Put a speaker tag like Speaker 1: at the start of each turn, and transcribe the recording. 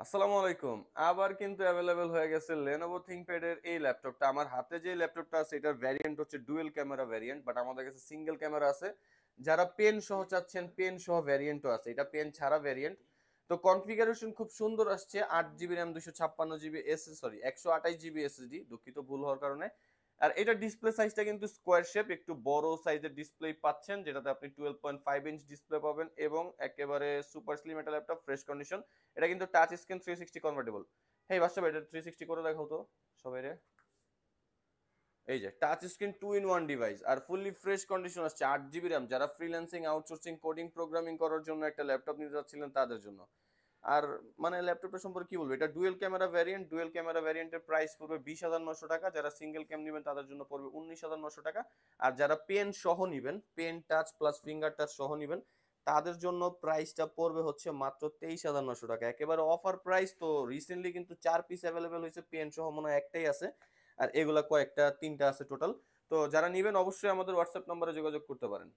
Speaker 1: আসসালামু আলাইকুম। আবার কিন্তু অ্যাভেলেবল হয়ে গেছে Lenovo ThinkPad এর এই ল্যাপটপটা। আমার হাতে যে ল্যাপটপটা আছে এটার ভ্যারিয়েন্ট হচ্ছে ডুয়াল ক্যামেরা ভ্যারিয়েন্ট, বাট আমাদের কাছে সিঙ্গেল ক্যামেরা আছে। যারা পেন সহ চাচ্ছেন, পেন সহ ভ্যারিয়েন্টও আছে। এটা পেন ছাড়া ভ্যারিয়েন্ট। তো কনফিগারেশন খুব সুন্দর আসছে। 8 GB RAM, 256 GB sorry 128 GB SSD, দুঃখিত ভুল হওয়ার কারণে। আর এটা ডিসপ্লে সাইজটা কিন্তু স্কোয়ার শেপ, একটু বড় সাইজের ডিসপ্লে পাচ্ছেন, যেটাতে আপনি 12.5 ইঞ্চ ডিসপ্লে পাবেন এবং একেবারে সুপার স্লিম একটা ল্যাপটপ, ফ্রেশ কন্ডিশন। এটা কিন্তু টাচ স্ক্রিন 360 কনভার্টেবল। হেই বাচ্চা ভাই, এটা 360 করে দেখাও তো সবাই রে। এই যে টাচ স্ক্রিন 2 ইন 1 ডিভাইস আর ফুললি ফ্রেশ কন্ডিশন আসছে। 8 জিবি র্যাম, যারা ফ্রিল্যান্সিং, আউটসোর্সিং, কোডিং, প্রোগ্রামিং করার জন্য একটা ল্যাপটপ নিতে যাচ্ছিলেন তাদের জন্য। আর মানে ল্যাপটপটা সম্পর্কে কি বলবো, এটা dual camera variant. Dual camera ভ্যারিয়েন্টের প্রাইস পড়বে 20,900 টাকা। যারা সিঙ্গেল ক্যাম নেবেন তাদের জন্য পড়বে 19,900 টাকা। আর যারা পেন সহ নিবেন, pen touch plus finger touch সহ নিবেন, তাদের জন্য প্রাইসটা পড়বে হচ্ছে মাত্র 23,900 টাকা। একেবারে অফার প্রাইস। তো রিসেন্টলি কিন্তু 4 পিস অ্যাভেলেবেল হয়েছে, পেন সহ মনে হয় একটাই আছে। আর এগুলা কয়েকটা, তিনটা আছে টোটাল। তো যারা নিবেন অবশ্যই আমাদের হোয়াটসঅ্যাপ নম্বরে যোগাযোগ করতে পারেন।